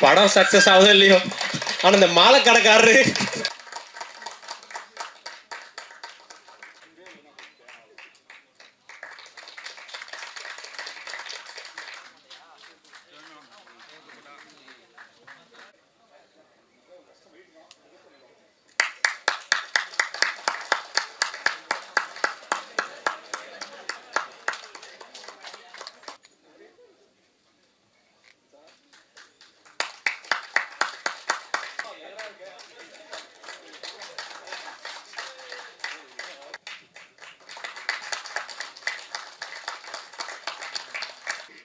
படம் சக்ஸஸ் ஆகுதோ இல்லையோ, ஆனால் இந்த மாலை கடைக்காரரு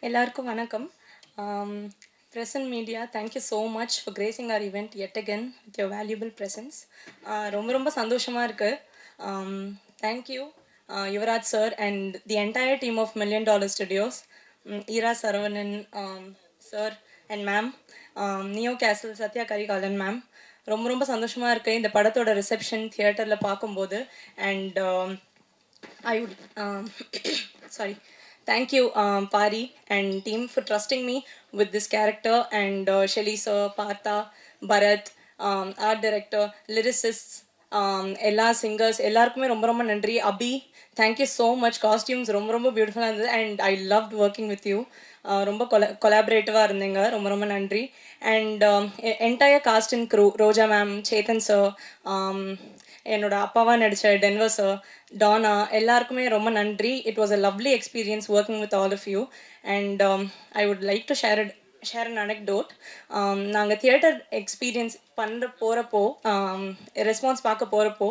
எல்லாருக்கும் வணக்கம். Present media, thank you so much for gracing our event yet again with your valuable presence. ரொம்ப ரொம்ப சந்தோஷமாக இருக்குது. Thank you, Yuvraj sir and the entire team of $1 Million Studios, Era Saravanan sir and ma'am, நியோ கேசல் சத்யா கரிகாலன் மேம். ரொம்ப ரொம்ப சந்தோஷமாக இருக்குது இந்த படத்தோட ரிசப்ஷன் தியேட்டரில் பார்க்கும்போது. And I would sorry. Thank you, Pari and team, for trusting me with this character, and Shelly sir, Partha, Bharat, art director, lyricists, எல்லா singers எல்லாருக்குமே ரொம்ப ரொம்ப நன்றி. அபி, thank you so much. Costumes ரொம்ப ரொம்ப பியூட்டிஃபுல்லாக இருந்தது and I loved working with you. ரொம்ப கொலாபரேட்டிவாக இருந்தீங்க, ரொம்ப ரொம்ப நன்றி. And entire cast and crew, Roja ma'am, Chetan sir, என்னோட அப்பாவாக நடித்த டென்வர் சார், டானா, எல்லாருக்குமே ரொம்ப நன்றி. It was a lovely experience working with all of you. And I would like to share an anecdote. நாங்கள் தியேட்டர் எக்ஸ்பீரியன்ஸ் போகிறப்போ ரெஸ்பான்ஸ் பார்க்க போகிறப்போ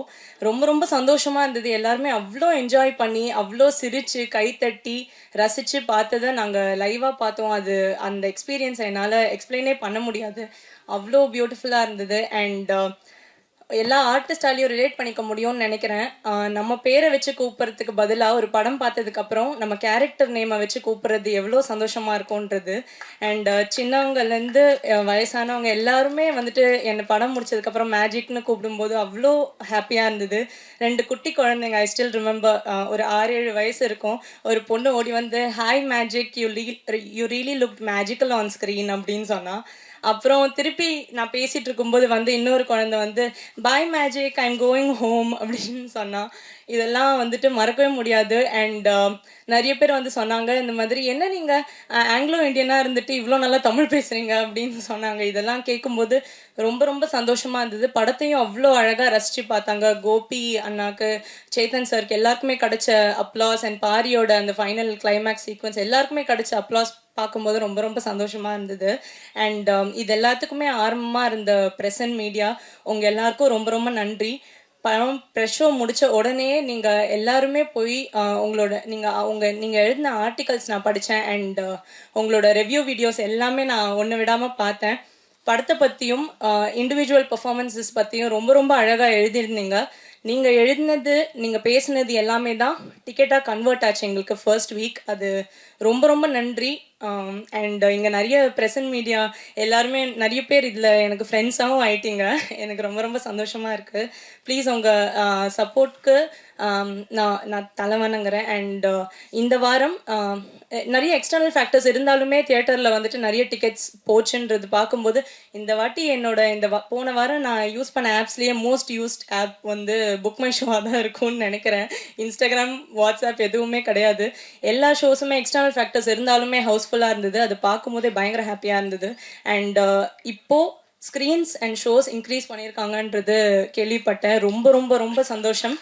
ரொம்ப ரொம்ப சந்தோஷமாக இருந்தது. எல்லாருமே அவ்வளோ என்ஜாய் பண்ணி, அவ்வளோ சிரித்து கைத்தட்டி ரசித்து பார்த்ததை நாங்கள் லைவாக பார்த்தோம். அது அந்த எக்ஸ்பீரியன்ஸை என்னால் எக்ஸ்பிளைனே பண்ண முடியாது, அவ்வளோ பியூட்டிஃபுல்லாக இருந்தது. அண்ட் எல்லா ஆர்டிஸ்டாலையும் ரிலேட் பண்ணிக்க முடியும்னு நினைக்கிறேன். நம்ம பேரை வச்சு கூப்பிட்றதுக்கு பதிலாக ஒரு படம் பார்த்ததுக்கப்புறம் நம்ம கேரக்டர் நேமை வச்சு கூப்பிட்றது எவ்வளோ சந்தோஷமாக இருக்கும்ன்றது. அண்ட் சின்னவங்கலேருந்து வயசானவங்க எல்லாருமே வந்துட்டு என்னை படம் முடிச்சதுக்கப்புறம் மேஜிக்னு கூப்பிடும்போது அவ்வளோ ஹாப்பியாக இருந்தது. 2 குட்டி குழந்தைங்க, ஐ ஸ்டில் ரிமெம்பர், ஒரு 6-7 வயசு இருக்கும். ஒரு பொண்ணு ஓடி வந்து hi magic, you really look magical on screen அப்படின்னு சொன்னால். அப்புறம் திருப்பி நான் பேசிகிட்டு இருக்கும்போது வந்து இன்னொரு குழந்தை வந்து bye magic, I am going home அப்படின்னு சொன்னான். இதெல்லாம் வந்துட்டு மறக்கவே முடியாது. அண்ட் நிறைய பேர் வந்து சொன்னாங்க, இந்த மாதிரி என்ன நீங்கள் ஆங்கிலோ இண்டியனாக இருந்துட்டு இவ்வளோ நல்லா தமிழ் பேசுகிறீங்க அப்படின்னு சொன்னாங்க. இதெல்லாம் கேட்கும்போது ரொம்ப ரொம்ப சந்தோஷமாக இருந்தது. படத்தையும் அவ்வளோ அழகாக ரசித்து பார்த்தாங்க. கோபி அண்ணாக்கு, சேத்தன் சாருக்கு எல்லாருக்குமே கிடைச்ச அப்ளாஸ், அண்ட் பாரியோட அந்த ஃபைனல் கிளைமேக்ஸ் சீக்வன்ஸ் எல்லாருக்குமே கிடைச்ச அப்ளாஸ் பார்க்கும்போது ரொம்ப ரொம்ப சந்தோஷமாக இருந்தது. அண்ட் இது எல்லாத்துக்குமே ஆரம்பமாக இருந்த ப்ரெசன்ட் மீடியா, உங்கள் எல்லாருக்கும் ரொம்ப ரொம்ப நன்றி. படம் ப்ரெஷ் ஷோ முடித்த உடனே நீங்கள் எல்லாருமே போய் நீங்கள் எழுதின ஆர்டிகல்ஸ் நான் படித்தேன். அண்ட் உங்களோட ரிவ்யூ வீடியோஸ் எல்லாமே நான் ஒன்று விடாமல் பார்த்தேன். படத்தை பற்றியும் இண்டிவிஜுவல் பர்ஃபார்மன்ஸஸ் பற்றியும் ரொம்ப ரொம்ப அழகாக எழுதியிருந்தீங்க. நீங்கள் எழுதினது, நீங்கள் பேசினது எல்லாமே தான் டிக்கெட்டாக கன்வெர்ட் ஆச்சு எங்களுக்கு ஃபர்ஸ்ட் வீக். அது ரொம்ப ரொம்ப நன்றி. அண்ட் இங்கே நிறைய ப்ரெசன்ட் மீடியா எல்லாருமே நிறைய பேர் இதில் எனக்கு ஃப்ரெண்ட்ஸாகவும் ஆயிட்டீங்க. எனக்கு ரொம்ப ரொம்ப சந்தோஷமாக இருக்குது. ப்ளீஸ் உங்கள் சப்போர்ட்க்கு நான் தலை வணங்குறேன். அண்ட் இந்த வாரம் நிறைய எக்ஸ்டர்னல் ஃபேக்டர்ஸ் இருந்தாலுமே தியேட்டரில் வந்துட்டு நிறைய டிக்கெட்ஸ் போச்சுன்றது பார்க்கும்போது இந்த வாட்டி என்னோட போன வாரம் நான் யூஸ் பண்ண ஆப்ஸ்லேயே மோஸ்ட் யூஸ்ட் ஆப் வந்து புக் மை ஷோவாக தான் இருக்கும்னு நினைக்கிறேன். இன்ஸ்டாகிராம், வாட்ஸ்அப் எதுவுமே கிடையாது. எல்லா ஷோஸுமே எக்ஸ்டர்னல் ஃபேக்டர்ஸ் இருந்தாலுமே ஹவுஸ்ஃபுல்லாக இருந்தது. அது பார்க்கும்போதே பயங்கர ஹாப்பியாக இருந்தது. அண்ட் இப்போது ஸ்க்ரீன்ஸ் அண்ட் ஷோஸ் இன்க்ரீஸ் பண்ணியிருக்காங்கன்றது கேள்விப்பட்டேன். ரொம்ப ரொம்ப ரொம்ப சந்தோஷம்.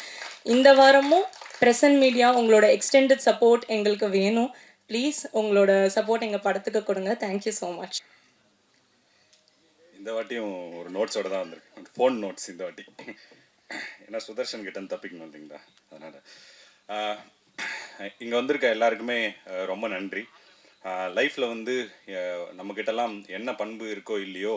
இந்த வாரமும் ப்ரெசன்ட் மீடியா உங்களோட எக்ஸ்டெண்டட் சப்போர்ட் எங்களுக்கு வேணும். ப்ளீஸ் உங்களோட சப்போர்ட் எங்கள் படத்துக்கு கொடுங்க. Thank you so much. இந்த வாட்டியும் ஒரு நோட்ஸோடு தான் வந்திருக்கு, ஃபோன் நோட்ஸ் இந்த வாட்டி. ஏன்னா சுதர்ஷன் கிட்ட தப்பிக்கணும் இல்லைங்களா, அதனால் இங்கே வந்திருக்க எல்லாருக்குமே ரொம்ப நன்றி. லைஃப்பில் வந்து நம்மக்கிட்டலாம் என்ன பண்பு இருக்கோ இல்லையோ,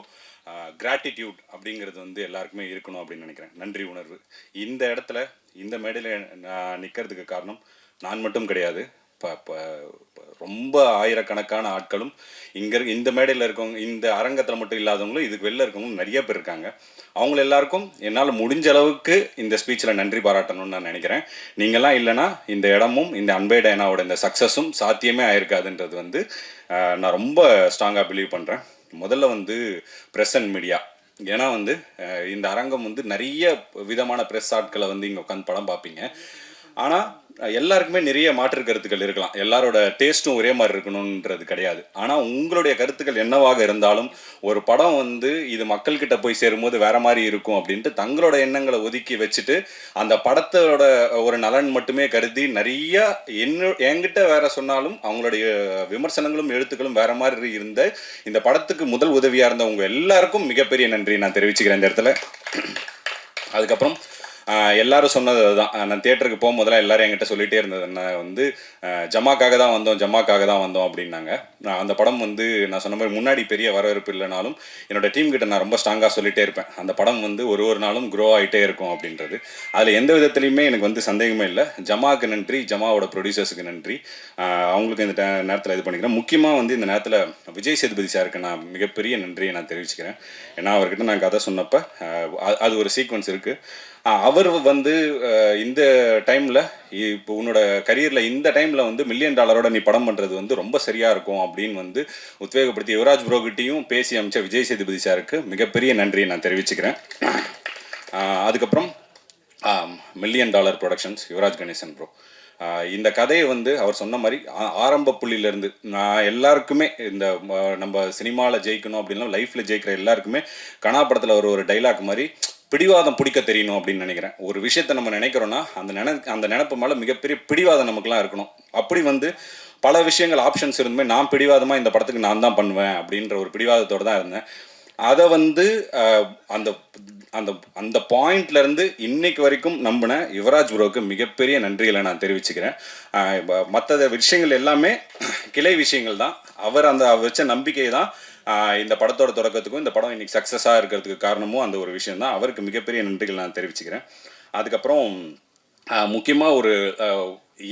கிராட்டிடியூட் அப்படிங்கிறது வந்து எல்லாருக்குமே இருக்கணும் அப்படின்னு நினைக்கிறேன். நன்றி உணர்வு. இந்த இடத்துல இந்த மேடையில் நான் நிற்கிறதுக்கு காரணம் நான் மட்டும் கிடையாது. இப்போ ரொம்ப ஆயிரக்கணக்கான ஆட்களும் இந்த மேடையில் இருக்கவங்க, இந்த அரங்கத்தில் மட்டும் இல்லாதவங்களும் இதுக்கு வெளில இருக்கவங்களும் நிறைய பேர் இருக்காங்க. அவங்கள எல்லாருக்கும் என்னால் முடிஞ்ச அளவுக்கு இந்த ஸ்பீச்சில் நன்றி பாராட்டணும்னு நான் நினைக்கிறேன். நீங்கள்லாம் இல்லைனா இந்த இடமும் இந்த அன்பே டயனாவோட இந்த சக்ஸஸும் சாத்தியமே ஆயிருக்காதுன்றது வந்து நான் ரொம்ப ஸ்ட்ராங்காக பிலீவ் பண்ணுறேன். முதல்ல வந்து ப்ரெஸ் அண்ட் மீடியா. ஏன்னா வந்து இந்த அரங்கம் வந்து நிறைய விதமான ப்ரெஸ் ஆட்களை வந்து இங்கே உட்காந்து படம் பார்ப்பீங்க. ஆனால் எல்லாருக்குமே நிறைய மாற்று கருத்துக்கள் இருக்கலாம், எல்லாரோட டேஸ்ட்டும் ஒரே மாதிரி இருக்கணுன்றது கிடையாது. ஆனால் உங்களுடைய கருத்துக்கள் என்னவாக இருந்தாலும் ஒரு படம் வந்து இது மக்கள்கிட்ட போய் சேரும்போது வேற மாதிரி இருக்கும் அப்படின்ட்டு தங்களோட எண்ணங்களை ஒதுக்கி வச்சுட்டு அந்த படத்தோட ஒரு நலன் மட்டுமே கருதி நிறைய என்கிட்ட வேற சொன்னாலும் அவங்களுடைய விமர்சனங்களும் எழுத்துக்களும் வேற மாதிரி இருந்த இந்த படத்துக்கு முதல் உதவியாக இருந்த உங்க எல்லாருக்கும் மிகப்பெரிய நன்றி நான் தெரிவிச்சுக்கிறேன் இந்த இடத்துல. அதுக்கப்புறம் எல்லாரும் சொன்னது அதுதான். நான் தியேட்டருக்கு போகும்போதெல்லாம் எல்லாரும் என்கிட்ட சொல்லிகிட்டே இருந்தது நான் வந்து ஜமாக்காக தான் வந்தோம் அப்படின்னாங்க. அந்த படம் வந்து நான் சொன்ன மாதிரி முன்னாடி பெரிய வரவேற்பு இல்லைனாலும் என்னோட டீம் கிட்ட நான் ரொம்ப ஸ்ட்ராங்காக சொல்லிகிட்டே இருப்பேன், அந்த படம் வந்து ஒரு நாளும் க்ரோ ஆகிட்டே இருக்கும் அப்படின்றது. அதில் எந்த விதத்துலையுமே எனக்கு வந்து சந்தேகமே இல்லை. ஜமாவுக்கு நன்றி, ஜமாவோட ப்ரொடியூசர்ஸுக்கு நன்றி, அவங்களுக்கு இந்த நேரத்தில் இது பண்ணிக்கிறேன். முக்கியமாக வந்து இந்த நேரத்தில் விஜய் சேதுபதி சாருக்கு நான் மிகப்பெரிய நன்றியை நான் தெரிவிச்சுக்கிறேன். ஏன்னா அவர்கிட்ட நான் கதை சொன்னப்போ அது ஒரு சீக்வன்ஸ் இருக்குது. அவர் வந்து இந்த டைமில் இப்போ உன்னோட கரியரில் இந்த டைமில் வந்து $1 மில்லியன் நீ படம் பண்ணுறது வந்து ரொம்ப சரியாக இருக்கும் அப்படின்னு வந்து உத்வேகப்படுத்தி யுவராஜ் ப்ரோகிட்டையும் பேசி அமைச்ச விஜய் சேதுபதி சாருக்கு மிகப்பெரிய நன்றியை நான் தெரிவிச்சுக்கிறேன். அதுக்கப்புறம் $1 million productions Yuvraj Ganesan bro, இந்த கதையை வந்து அவர் சொன்ன மாதிரி ஆரம்ப புள்ளியிலேருந்து நான் எல்லாருக்குமே இந்த நம்ம சினிமாவில் ஜெயிக்கணும் அப்படின்னா லைஃப்பில் ஜெயிக்கிற எல்லாருக்குமே கனாப்படத்தில் ஒரு டைலாக் மாதிரி பிடிவாதம் பிடிக்க தெரியணும் அப்படின்னு நினைக்கிறேன். ஒரு விஷயத்தை நம்ம நினைக்கிறோன்னா அந்த நினைப்பு மேலே மிகப்பெரிய பிடிவாதம் நமக்குலாம் இருக்கணும். அப்படி வந்து பல விஷயங்கள் ஆப்ஷன்ஸ் இருந்துமே நான் பிடிவாதமாக இந்த படத்துக்கு நான் தான் பண்ணுவேன் அப்படின்ற ஒரு பிடிவாதத்தோடு தான் இருந்தேன். அதை வந்து அந்த அந்த அந்த பாயிண்ட்லேருந்து இன்னைக்கு வரைக்கும் நம்பின யுவராஜ் ப்ரோவுக்கு மிகப்பெரிய நன்றிகளை நான் தெரிவிச்சுக்கிறேன். மற்ற விஷயங்கள் எல்லாமே கிளை விஷயங்கள் தான். அவர் வச்ச நம்பிக்கை தான் இந்த படத்தோட தொடக்கத்துக்கும் இந்த படம் இன்னைக்கு சக்ஸஸாக இருக்கிறதுக்கு காரணமும் அந்த ஒரு விஷயம் தான். அவருக்கு மிகப்பெரிய நன்றிகள் நான் தெரிவிச்சுக்கிறேன். அதுக்கப்புறம் முக்கியமாக ஒரு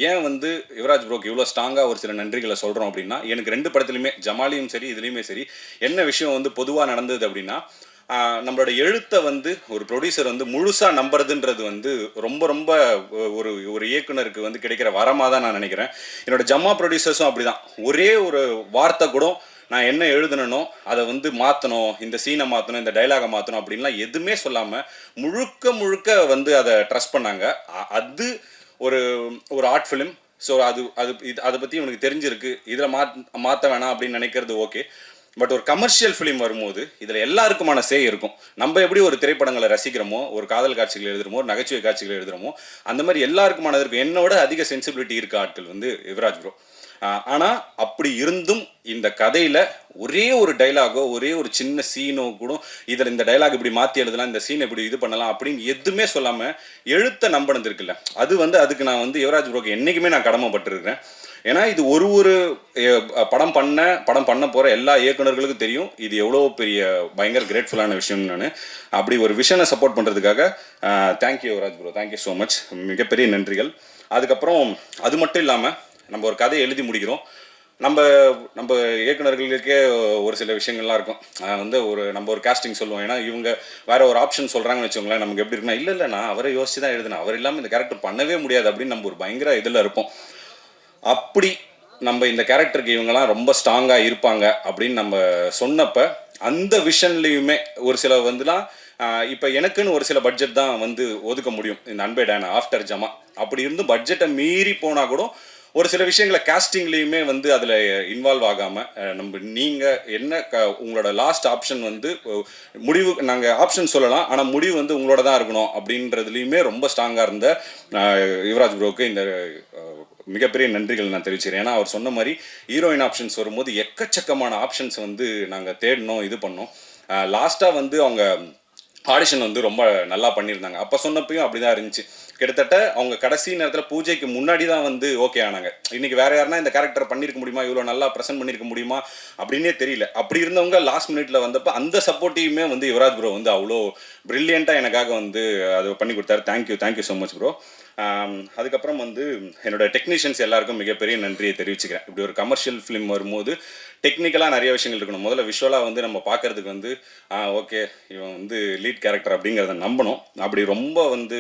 ஏன் வந்து யுவராஜ் ப்ரோக்கு இவ்வளோ ஸ்ட்ராங்காக ஒரு சில நன்றிகளை சொல்கிறோம் அப்படின்னா, எனக்கு 2 படத்துலையுமே ஜமாலியும் சரி இதுலேயுமே சரி என்ன விஷயம் வந்து பொதுவாக நடந்தது அப்படின்னா, நம்மளோட எழுத்தை வந்து ஒரு ப்ரொடியூசர் வந்து முழுசாக நம்புறதுன்றது வந்து ரொம்ப ரொம்ப ஒரு இயக்குனருக்கு வந்து கிடைக்கிற வரமாக தான் நான் நினைக்கிறேன். என்னோட ஜமா ப்ரொடியூசர்ஸும் அப்படி தான். ஒரே ஒரு வார்த்தை கூட நான் என்ன எழுதுனனோ அதை வந்து மாற்றணும், இந்த சீனை மாற்றணும், இந்த டைலாகை மாற்றணும் அப்படின்லாம் எதுவுமே சொல்லாமல் முழுக்க வந்து அதை ட்ரஸ்ட் பண்ணாங்க. அது ஒரு ஆர்ட் ஃபிலிம். ஸோ அதை பற்றி உனக்கு தெரிஞ்சிருக்கு, இதில் மாற்ற வேணாம் அப்படின்னு நினைக்கிறது ஓகே. பட் ஒரு கமர்ஷியல் ஃபிலிம் வரும்போது இதில் எல்லாருக்குமான சே இருக்கும். நம்ம எப்படி ஒரு திரைப்படங்களை ரசிக்கிறோமோ, ஒரு காதல் காட்சிகள் எழுதுகிறோமோ, ஒரு நகைச்சுவை காட்சிகள் எழுதுகிறோமோ, அந்த மாதிரி எல்லாருக்குமானது இருக்கும். என்னோட அதிக சென்சிபிலிட்டி இருக்க ஆட்கள் வந்து யுவராஜ் ப்ரோ. ஆனால் அப்படி இருந்தும் இந்த கதையில் ஒரே ஒரு டைலாகோ ஒரே ஒரு சின்ன சீனோ கூட இதில் இந்த டைலாக் இப்படி மாற்றி எழுதலாம், இந்த சீன் இப்படி இது பண்ணலாம் அப்படின்னு எதுவுமே சொல்லாமல் எழுத்த நம்பினது இருக்குல்ல, அது வந்து அதுக்கு நான் வந்து யுவராஜ் ப்ரோக்கு என்றைக்குமே நான் கடமைப்பட்டிருக்கிறேன். ஏன்னா இது ஒரு படம் பண்ண போகிற எல்லா இயக்குநர்களுக்கும் தெரியும் இது எவ்வளோ பெரிய பயங்கர கிரேட்ஃபுல்லான விஷயம்னு. நான் அப்படி ஒரு விஷனை சப்போர்ட் பண்ணுறதுக்காக thank you Yuvraj bro, thank you so much, மிகப்பெரிய நன்றிகள். அதுக்கப்புறம் அது மட்டும் இல்லாமல் நம்ம ஒரு கதையை எழுதி முடிக்கிறோம். நம்ம இயக்குநர்களுக்கே ஒரு சில விஷயங்கள்லாம் இருக்கும். வந்து நம்ம ஒரு காஸ்டிங் சொல்லுவோம். ஏன்னா இவங்க வேற ஒரு ஆப்ஷன் சொல்கிறாங்கன்னு வச்சுக்கோங்களேன், நமக்கு எப்படி இருக்குன்னா இல்லை நான் அவரை யோசிச்சு தான் எழுதினேன், அவர் இல்லாமல் இந்த கேரக்டர் பண்ணவே முடியாது அப்படின்னு நம்ம ஒரு பயங்கர இதில் இருப்போம். அப்படி நம்ம இந்த கேரக்டருக்கு இவங்கெல்லாம் ரொம்ப ஸ்ட்ராங்காக இருப்பாங்க அப்படின்னு நம்ம சொன்னப்போ அந்த விஷன்லேயுமே ஒரு சில வந்துலாம் இப்போ எனக்குன்னு ஒரு சில பட்ஜெட் தான் வந்து ஒதுக்க முடியும் இந்த அன்பே டேனா ஆஃப்டர் ஜமா. அப்படி இருந்து பட்ஜெட்டை மீறி போனால் கூட ஒரு சில விஷயங்களை காஸ்டிங்லேயுமே வந்து அதில் இன்வால்வ் ஆகாமல் நீங்கள் என்ன உங்களோட லாஸ்ட் ஆப்ஷன் வந்து முடிவு நாங்கள் ஆப்ஷன் சொல்லலாம், ஆனால் முடிவு வந்து உங்களோட தான் இருக்கணும் அப்படின்றதுலையுமே ரொம்ப ஸ்ட்ராங்காக இருந்த யுவராஜ் ப்ரோக்கு இந்த மிகப்பெரிய நன்றிகள் நான் தெரிவிச்சுக்கிறேன். ஏன்னா அவர் சொன்ன மாதிரி ஹீரோயின் ஆப்ஷன்ஸ் வரும்போது எக்கச்சக்கமான ஆப்ஷன்ஸ் வந்து நாங்கள் தேடினோம், இது பண்ணோம். லாஸ்ட்டாக வந்து அவங்க ஆடிஷன் வந்து ரொம்ப நல்லா பண்ணியிருந்தாங்க. அப்போ சொன்னப்பையும் அப்படி தான் இருந்துச்சு. கிட்டத்தட்ட அவங்க கடைசி நேரத்தில் பூஜைக்கு முன்னாடி தான் வந்து ஓகே ஆனாங்க. இன்றைக்கி வேறு யாருன்னா இந்த கேரக்டர் பண்ணியிருக்க முடியுமா, இவ்வளோ நல்லா ப்ரெசென்ட் பண்ணியிருக்க முடியுமா அப்படின்னே தெரியல. அப்படி இருந்தவங்க லாஸ்ட் மினிட்ல வந்தப்போ அந்த சப்போர்ட்டிவுமே வந்து யுவராஜ் ப்ரோ வந்து அவ்வளோ ப்ரில்லியண்ட்டாக எனக்காக வந்து அதை பண்ணி கொடுத்தாரு. Thank you so much bro. அதுக்கப்புறம் வந்து என்னோட டெக்னீஷியன்ஸ் எல்லாருக்கும் மிகப்பெரிய நன்றியை தெரிவிச்சுக்கிறேன். இப்படி ஒரு கமர்ஷியல் ஃபிலிம் வரும்போது டெக்னிக்கலாக நிறைய விஷயங்கள் இருக்கணும். முதல்ல விஷுவலாக வந்து நம்ம பார்க்கறதுக்கு வந்து ஓகே இவன் வந்து லீட் கேரக்டர் அப்படிங்கிறத நம்பணும். அப்படி ரொம்ப வந்து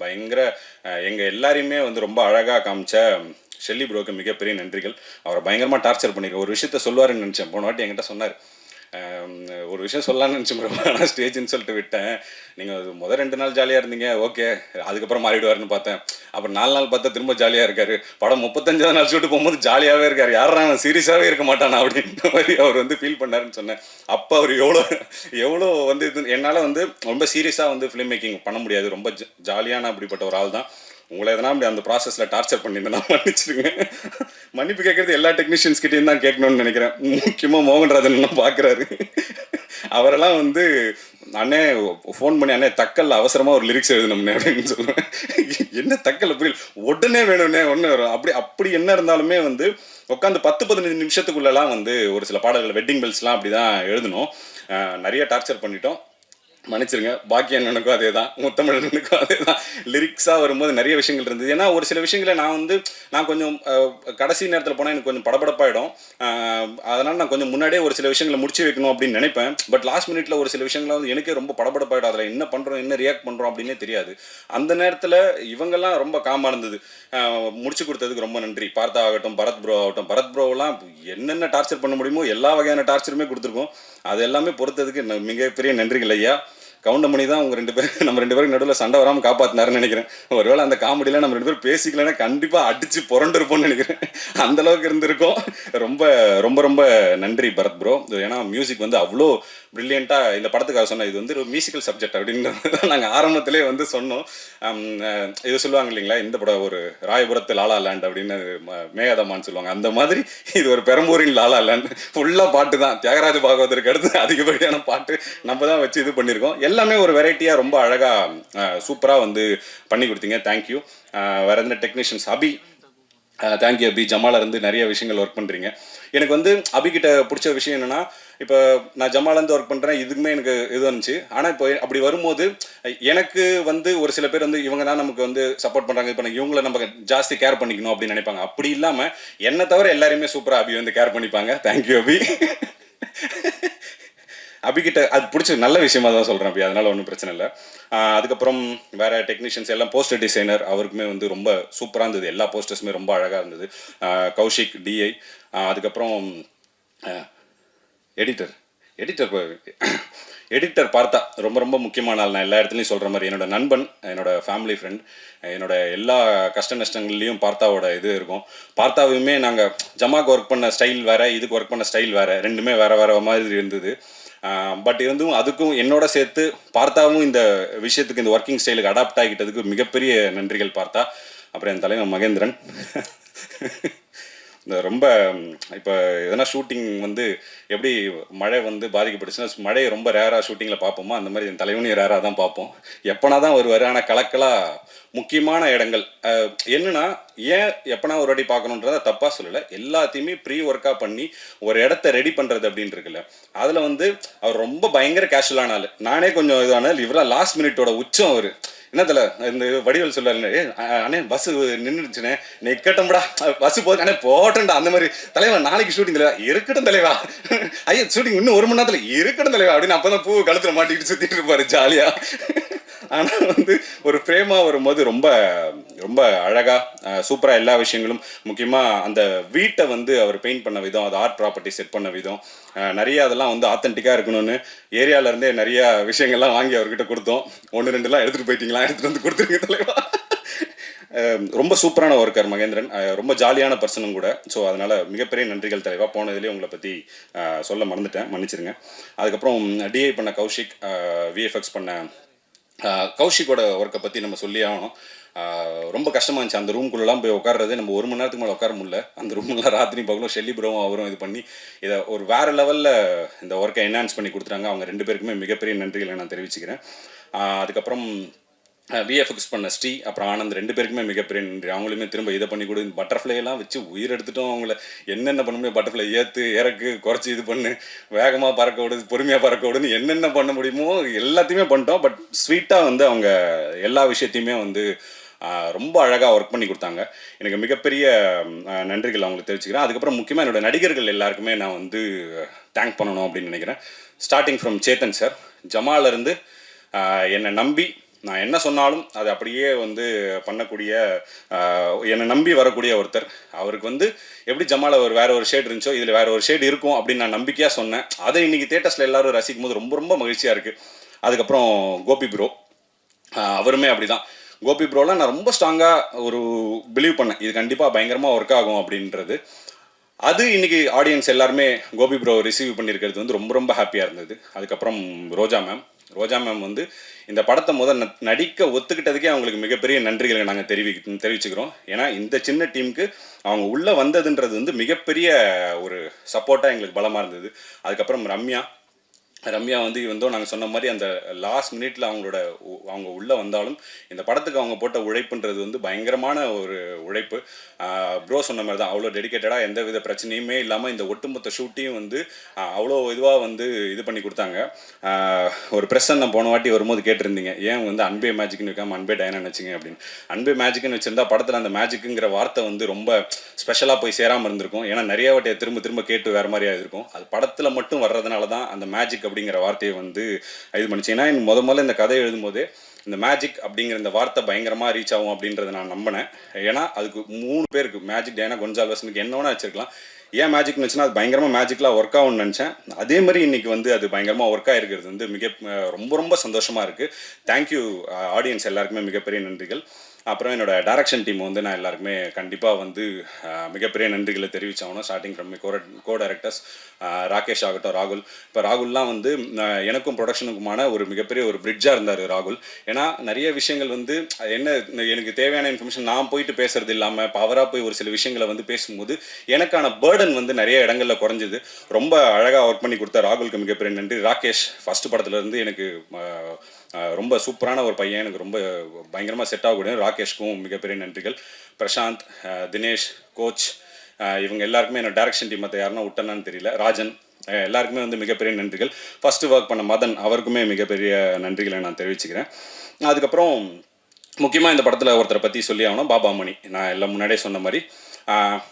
பயங்கர எங்கள் எல்லாரையுமே வந்து ரொம்ப அழகாக காமிச்ச ஷெல்லி ப்ரோக்கு மிகப்பெரிய நன்றிகள். அவரை பயங்கரமாக டார்ச்சர் பண்ணியிருக்கேன். ஒரு விஷயத்த சொல்லுவாருன்னு நினச்சேன், போன வாட்டி என்கிட்ட சொன்னார், ஒரு விஷயம் சொல்லலாம்னு நினச்சேன் ப்ரோ, ஆனால் ஸ்டேஜ்னு சொல்லிட்டு விட்டேன். நீங்கள் முதல் 2 நாள் ஜாலியாக இருந்தீங்க, ஓகே, அதுக்கப்புறம் மாறிடுவார்னு பார்த்தேன். அப்புறம் 4 நாள் பார்த்தா திரும்ப ஜாலியாக இருக்காரு. படம் 35ஆவது நாள் ஷூட்டு போகும்போது ஜாலியாகவே இருக்கார். யாரா அவன் சீரியஸாகவே இருக்க மாட்டானா அப்படின்ற மாதிரி அவர் வந்து ஃபீல் பண்ணாருன்னு சொன்னேன். அப்போ அவர் எவ்வளோ வந்து இது என்னால் வந்து ரொம்ப சீரியஸாக வந்து ஃபிலிம் மேக்கிங் பண்ண முடியாது. ரொம்ப ஜாலியான அப்படிப்பட்ட ஒரு ஆள் தான். உங்களை எதனா அப்படி அந்த ப்ராசஸில் டார்ச்சர் பண்ணியிருந்தேன், மன்னிச்சிருங்க. மன்னிப்பு கேட்குறது எல்லா டெக்னீஷியன்ஸ் கிட்டேயும் தான் கேட்கணும்னு நினைக்கிறேன். முக்கியமாக மோகன்ராஜன் பார்க்குறாரு. அவரெல்லாம் வந்து அண்ணே ஃபோன் பண்ணி, அண்ணே தக்கல்ல அவசரமாக ஒரு லிரிக்ஸ் எழுதணும்னே அப்படின்னு சொல்லுவேன். என்ன தக்கல்ல புரியல, உடனே வேணும்னே ஒன்று வரும். அப்படி என்ன இருந்தாலுமே வந்து உட்காந்து 10-15 நிமிஷத்துக்குள்ளெல்லாம் வந்து ஒரு சில பாடல்கள் வெட்டிங் பெல்ஸ்லாம் அப்படி தான் எழுதணும். நிறைய டார்ச்சர் பண்ணிட்டோம், மன்னிச்சிருங்க. பாக்கியண்ணனுக்கும் அதே தான், முத்தமிழனுக்கும் அதே தான். லிரிக்ஸாக வரும்போது நிறைய விஷயங்கள் இருந்தது. ஏன்னா ஒரு சில விஷயங்களை நான் கொஞ்சம் கடைசி நேரத்தில் போனால் எனக்கு கொஞ்சம் படபடப்பாயிடும். அதனால் நான் கொஞ்சம் முன்னாடியே ஒரு சில விஷயங்களை முடிச்சு வைக்கணும் அப்படின்னு நினைப்பேன். பட் லாஸ்ட் மினிட்ல ஒரு சில விஷயங்களை வந்து எனக்கே ரொம்ப படபடப்பாயிடும். அதில் என்ன பண்ணுறோம், என்ன ரியாக்ட் பண்ணுறோம் அப்படின்னே தெரியாது. அந்த நேரத்தில் இவங்கெல்லாம் ரொம்ப காமாக இருந்தது. முடிச்சு கொடுத்ததுக்கு ரொம்ப நன்றி. பார்த்தா ஆகட்டும், பரத் ப்ரோ ஆகட்டும். பரத் ப்ரோவெல்லாம் என்னென்ன டார்ச்சர் பண்ண முடியுமோ எல்லா வகையான டார்ச்சருமே கொடுத்துருக்கோம். அது எல்லாமே பொறுத்ததுக்கு மிகப்பெரிய நன்றிகள் ஐயா. கவுண்டமணி தான் நம்ம 2 பேருக்கு நடுவில் சண்டை வராமல் காப்பாற்றினாருன்னு நினைக்கிறேன். ஒருவேளை அந்த காமெடியில் நம்ம 2 பேரும் பேசிக்கலன்னா கண்டிப்பாக அடித்து புரண்டிருப்போம்னு நினைக்கிறேன். அந்தளவுக்கு இருந்திருக்கோம். ரொம்ப ரொம்ப ரொம்ப நன்றி பரத் ப்ரோ. ஏன்னா மியூசிக் வந்து அவ்வளோ ப்ரில்லியண்ட்டாக இந்த படத்துக்காக சொன்னேன். இது வந்து ஒரு மியூசிக்கல் சப்ஜெக்ட் அப்படின்றது தான் நாங்கள் ஆரம்பத்திலே வந்து சொன்னோம். இது சொல்லுவாங்க இல்லைங்களா, இந்த படம் ஒரு ராயபுரத்து லாலா லேண்ட் அப்படின்னு மேகதமான்னு சொல்லுவாங்க. அந்த மாதிரி இது ஒரு பெரம்பூரின் லாலா லேண்ட். ஃபுல்லாக பாட்டு தான். தியாகராஜ பாகவதற்கு அடுத்து அதிகப்படியான பாட்டு நம்ம தான் வச்சு இது பண்ணியிருக்கோம். எல்லாமே ஒரு வெரைட்டியாக ரொம்ப அழகாக சூப்பராக வந்து பண்ணி கொடுத்தீங்க. தேங்க்யூ. வேறு எந்த டெக்னீஷியன்ஸ் அபி, தேங்க்யூ அபி. ஜமால இருந்து நிறைய விஷயங்கள் ஒர்க் பண்ணுறீங்க. எனக்கு வந்து அபிகிட்ட பிடிச்ச விஷயம் என்னென்னா, இப்போ நான் ஜமாலேருந்து ஒர்க் பண்ணுறேன், இதுக்குமே எனக்கு இது வந்துச்சு. ஆனால் இப்போ அப்படி வரும்போது எனக்கு வந்து ஒரு சில பேர் வந்து இவங்க தான் நமக்கு வந்து சப்போர்ட் பண்ணுறாங்க, இப்போ இவங்களை நம்ம ஜாஸ்தி கேர் பண்ணிக்கணும் அப்படின்னு நினைப்பாங்க. அப்படி இல்லாமல் என்னை தவிர எல்லாருமே சூப்பராக அபி வந்து கேர் பண்ணிப்பாங்க. தேங்க்யூ அபி. அபிகிட்ட அது பிடிச்ச நல்ல விஷயமா தான் சொல்கிறேன் அபி, அதனால் ஒன்றும் பிரச்சனை இல்லை. அதுக்கப்புறம் வேறு டெக்னீஷியன்ஸ் எல்லாம், போஸ்டர் டிசைனர் அவருக்குமே வந்து ரொம்ப சூப்பராக இருந்தது. எல்லா போஸ்டர்ஸுமே ரொம்ப அழகாக இருந்தது. கௌஷிக் டிஐ. அதுக்கப்புறம் எடிட்டர் பார்த்தா ரொம்ப ரொம்ப முக்கியமான ஆள். நான் எல்லா இடத்துலையும் சொல்கிற மாதிரி என்னோட நண்பன், என்னோட ஃபேமிலி ஃப்ரெண்ட், என்னோட எல்லா கஷ்ட நஷ்டங்கள்லேயும் பார்த்தாவோட இது இருக்கும். பார்த்தாவுமே நாங்கள் ஜமாக்கு ஒர்க் பண்ண ஸ்டைல் வேறு, இதுக்கு ஒர்க் பண்ண ஸ்டைல் வேறு, ரெண்டுமே வேறு மாதிரி இருந்தது. பட் இருந்தும் அதுக்கும் என்னோட சேர்த்து பார்த்தாவும் இந்த விஷயத்துக்கு, இந்த ஒர்க்கிங் ஸ்டைலுக்கு அடாப்ட் ஆகிட்டதுக்கு மிகப்பெரிய நன்றிகள் பார்த்தா. அப்புறம் என் தலைவன் மகேந்திரன். இந்த ரொம்ப இப்போ எதனா ஷூட்டிங் வந்து எப்படி மழை வந்து பாதிக்கப்பட்டுச்சுன்னா, மழையை ரொம்ப ரேராக ஷூட்டிங்கில் பார்ப்போமோ அந்த மாதிரி என் தலைவனையும் ரேராக தான் பார்ப்போம். எப்போனா தான் வருவார். ஆனால் கலக்கலாக முக்கியமான இடங்கள் என்னன்னா, ஏன் எப்போனா ஒரு வாட்டி பார்க்கணுன்றத தப்பாக சொல்லலை. எல்லாத்தையுமே ப்ரீ ஒர்க்காக பண்ணி ஒரு இடத்த ரெடி பண்ணுறது அப்படின்னு இருக்குல்ல, அதில் வந்து அவர் ரொம்ப பயங்கர கேஷுவலான ஆள். நானே கொஞ்சம் இதானால் இவரெல்லாம் லாஸ்ட் மினிட்டோட உச்சம் அவர். என்ன தலை இந்த வடிவல் சொல்லாருங்க, அண்ணே பஸ் நின்றுச்சுண்ணே, நிற்கட்டும்டா பஸ் போகுது, அண்ணே போட்டேன்டா. அந்த மாதிரி தலைவா நாளைக்கு ஷூட்டிங் தலைவா, இருக்கட்டும் தலைவா, ஐயா ஷூட்டிங் இன்னும் 1 மணி நேரத்தில் இருக்கட்டும் தலைவா அப்படின்னு அப்போ தான் பூ கழுத்தில் மாட்டிக்கிட்டு சுற்றிட்டு இருப்பாரு ஜாலியாக. ஆனால் வந்து ஒரு ஃப்ரேமாக வரும்போது ரொம்ப ரொம்ப அழகாக சூப்பராக எல்லா விஷயங்களும், முக்கியமாக அந்த வீட்டை வந்து அவர் பெயிண்ட் பண்ண விதம், அது ஆர்ட் ப்ராப்பர்ட்டி செட் பண்ண விதம், நிறைய அதெல்லாம் வந்து ஆத்தென்டிக்காக இருக்கணும்னு ஏரியாவிலேருந்தே நிறையா விஷயங்கள்லாம் வாங்கி அவர்கிட்ட கொடுத்தோம். 1-2 எடுத்துகிட்டு போயிட்டீங்களா, எடுத்துகிட்டு வந்து கொடுத்துருங்க தலைவா. ரொம்ப சூப்பரான ஒர்க்கர் மகேந்திரன், ரொம்ப ஜாலியான பர்சனும் கூட. ஸோ அதனால் மிகப்பெரிய நன்றிகள் தலைவா. போனதுலேயே உங்களை பற்றி சொல்ல மறந்துட்டேன், மன்னிச்சிருங்க. அதுக்கப்புறம் டிஐ பண்ண கௌஷிக், விஎஃப்எக்ஸ் பண்ண கௌஷிக்கோட ஒர்க்கை பற்றி நம்ம சொல்லி ஆகணும். ரொம்ப கஷ்டமாக இருந்துச்சு. அந்த ரூம்குள்ளெலாம் போய் உட்கார்றது நம்ம 1 மணி நேரத்துக்கு மேலே உட்கார முடியல. அந்த ரூம்லாம் ராத்திரி பகலும் ஷெல்லி ப்ரோவும் அவரும் இது பண்ணி இதை ஒரு வேறு லெவலில் இந்த ஒர்க்கை என்ஹான்ஸ் பண்ணி கொடுத்துட்டாங்க. அவங்க 2 பேருக்குமே மிகப்பெரிய நன்றிகளை நான் தெரிவிச்சுக்கிறேன். அதுக்கப்புறம் விஎஃப்எக்ஸ் பண்ண ஸ்ரீ, அப்புறம் ஆனந்த், 2 பேருக்குமே மிகப்பெரிய நன்றி. அவங்களுமே திரும்ப இதை பண்ணி கொடு, பட்டர்ஃப்ளையெல்லாம் வச்சு உயிர் எடுத்துட்டோம். அவங்கள என்னென்ன பண்ண முடியும், பட்டர்ஃப்ளை ஏற்று இறக்கு குறைச்சி இது பண்ணு, வேகமாக பறக்க விடுது, பொறுமையாக பறக்க விடுன்னு என்னென்ன பண்ண முடியுமோ எல்லாத்தையுமே பண்ணிட்டோம். பட் ஸ்வீட்டாக வந்து அவங்க எல்லா விஷயத்தையுமே வந்து ரொம்ப அழகாக ஒர்க் பண்ணி கொடுத்தாங்க. எனக்கு மிகப்பெரிய நன்றிகள் அவங்களுக்கு தெரிவிச்சுக்கிறேன். அதுக்கப்புறம் முக்கியமாக என்னோடய நடிகர்கள் எல்லாருக்குமே நான் வந்து தேங்க் பண்ணணும் அப்படின்னு நினைக்கிறேன். ஸ்டார்டிங் ஃப்ரம் சேத்தன் சார், ஜமாலேருந்து என்னை நம்பி நான் என்ன சொன்னாலும் அது அப்படியே வந்து பண்ணக்கூடிய என்னை நம்பி வரக்கூடிய ஒருத்தர். அவருக்கு வந்து எப்படி ஜமால வேற ஒரு ஷேட் இருந்துச்சோ இதில் வேற ஒரு ஷேட் இருக்கும் அப்படின்னு நான் நம்பிக்கையாக சொன்னேன். அதை இன்னைக்கு தேட்டர்ஸில் எல்லாரும் ரசிக்கும் போது ரொம்ப ரொம்ப மகிழ்ச்சியாக இருக்குது. அதுக்கப்புறம் கோபி ப்ரோ, அவருமே அப்படிதான். கோபி ப்ரோலாம் நான் ரொம்ப ஸ்ட்ராங்காக ஒரு பிலீவ் பண்ணேன், இது கண்டிப்பாக பயங்கரமாக ஒர்க் ஆகும் அப்படின்றது. அது இன்னைக்கு ஆடியன்ஸ் எல்லாருமே கோபி ப்ரோ ரிசீவ் பண்ணியிருக்கிறது வந்து ரொம்ப ரொம்ப ஹாப்பியாக இருந்தது. அதுக்கப்புறம் ரோஜா மேம் வந்து இந்த படத்தை நடிக்க ஒத்துக்கிட்டதுக்கே அவங்களுக்கு மிகப்பெரிய நன்றிகளை நாங்கள் தெரிவிச்சுக்கிறோம். ஏன்னா இந்த சின்ன டீமுக்கு அவங்க உள்ளே வந்ததுன்றது வந்து மிகப்பெரிய ஒரு சப்போர்ட்டாக எங்களுக்கு பலமாக இருந்தது. அதுக்கப்புறம் ரம்யா வந்து நாங்கள் சொன்ன மாதிரி அந்த லாஸ்ட் மினிட்ல அவங்க உள்ளே வந்தாலும் இந்த படத்துக்கு அவங்க போட்ட உழைப்புன்றது வந்து பயங்கரமான ஒரு உழைப்பு. ப்ரோ சொன்ன மாதிரி தான், அவ்வளோ டெடிக்கேட்டடாக எந்த வித பிரச்சனையுமே இல்லாமல் இந்த ஒட்டுமொத்த ஷூட்டையும் வந்து அவ்வளோ இதுவாக வந்து இது பண்ணி கொடுத்தாங்க. ஒரு ப்ரெஸ்ஸன் நான் போன வாட்டி வரும்போது கேட்டிருந்தீங்க, ஏன் வந்து அன்பே மேஜிக்னு வைக்காமல் அன்பே டயனா வச்சிங்க அப்படின்னு. அன்பே மேஜிக்னு வச்சிருந்தா படத்தில் அந்த மேஜிக்குங்கிற வார்த்தை வந்து ரொம்ப ஸ்பெஷலாக போய் சேராமல் இருந்திருக்கும். ஏன்னா நிறைய வாட்டியை திரும்ப கேட்டு வேறு மாதிரியாக இருக்கும். அது படத்தில் மட்டும் வர்றதுனால தான் அந்த மேஜிக் அப்படிங்கிற வார்த்தையை வந்து இது பண்ணிச்சு. ஏன்னா முதல்ல இந்த கதை எழுதும்போது இந்த மேஜிக் அப்படிங்கிற இந்த வார்த்தை பயங்கரமாக ரீச் ஆகும் அப்படின்றத நான் நம்பினேன். ஏன்னா அதுக்கு 3 பேருக்கு மேஜிக் டயனா கொன்சால்வஸ்னுக்கு என்ன வேணா வச்சிருக்கலாம், ஏன் மேஜிக்னு வச்சுன்னா அது பயங்கரமாக மேஜிக்லாம் ஒர்க் ஆகும்னு நினச்சேன். அதே மாதிரி இன்னைக்கு வந்து அது பயங்கரமாக ஒர்க் ஆகிருக்கிறது வந்து ரொம்ப ரொம்ப சந்தோஷமாக இருக்குது. தேங்க்யூ ஆடியன்ஸ் எல்லாருக்குமே மிகப்பெரிய நன்றிகள். அப்புறம் என்னோட டைரக்ஷன் டீம் வந்து நான் எல்லாருக்குமே கண்டிப்பாக வந்து மிகப்பெரிய நன்றிகளை தெரிவிச்சாகணும். Starting from co directors Rakesh ஆகட்டும், ராகுல். இப்போ ராகுல்லாம் வந்து எனக்கும் ப்ரொடக்ஷனுக்குமான ஒரு மிகப்பெரிய ஒரு பிரிட்ஜாக இருந்தார் ராகுல். ஏன்னா நிறைய விஷயங்கள் வந்து எனக்கு தேவையான இன்ஃபர்மேஷன் நான் போயிட்டு பேசுறது இல்லாமல் இப்போ அவராக போய் ஒரு சில விஷயங்களை வந்து பேசும்போது எனக்கான பேர்டன் வந்து நிறைய இடங்களில் குறைஞ்சிது. ரொம்ப அழகாக ஒர்க் பண்ணி கொடுத்த ராகுலுக்கு மிகப்பெரிய நன்றி. ராகேஷ் ஃபர்ஸ்ட் படத்துலேருந்து எனக்கு ரொம்ப சூப்பரான ஒரு பையன், எனக்கு ரொம்ப பயங்கரமாக செட் ஆகக்கூடிய ராகேஷ்க்கும் மிகப்பெரிய நன்றிகள். பிரசாந்த், தினேஷ், கோச், இவங்க எல்லாருக்குமே என்னோட டைரக்ஷன் டீம் மற்ற யாருன்னா விட்டேன்னு தெரியல, ராஜன், எல்லாருக்குமே வந்து மிகப்பெரிய நன்றிகள். ஃபஸ்ட்டு ஒர்க் பண்ண மதன், அவருக்குமே மிகப்பெரிய நன்றிகளை நான் தெரிவிச்சுக்கிறேன். அதுக்கப்புறம் முக்கியமாக இந்த படத்தில் ஒருத்தரை பற்றி சொல்லி ஆகணும், பாபா மணி. நான் எல்லாம் முன்னாடியே சொன்ன மாதிரி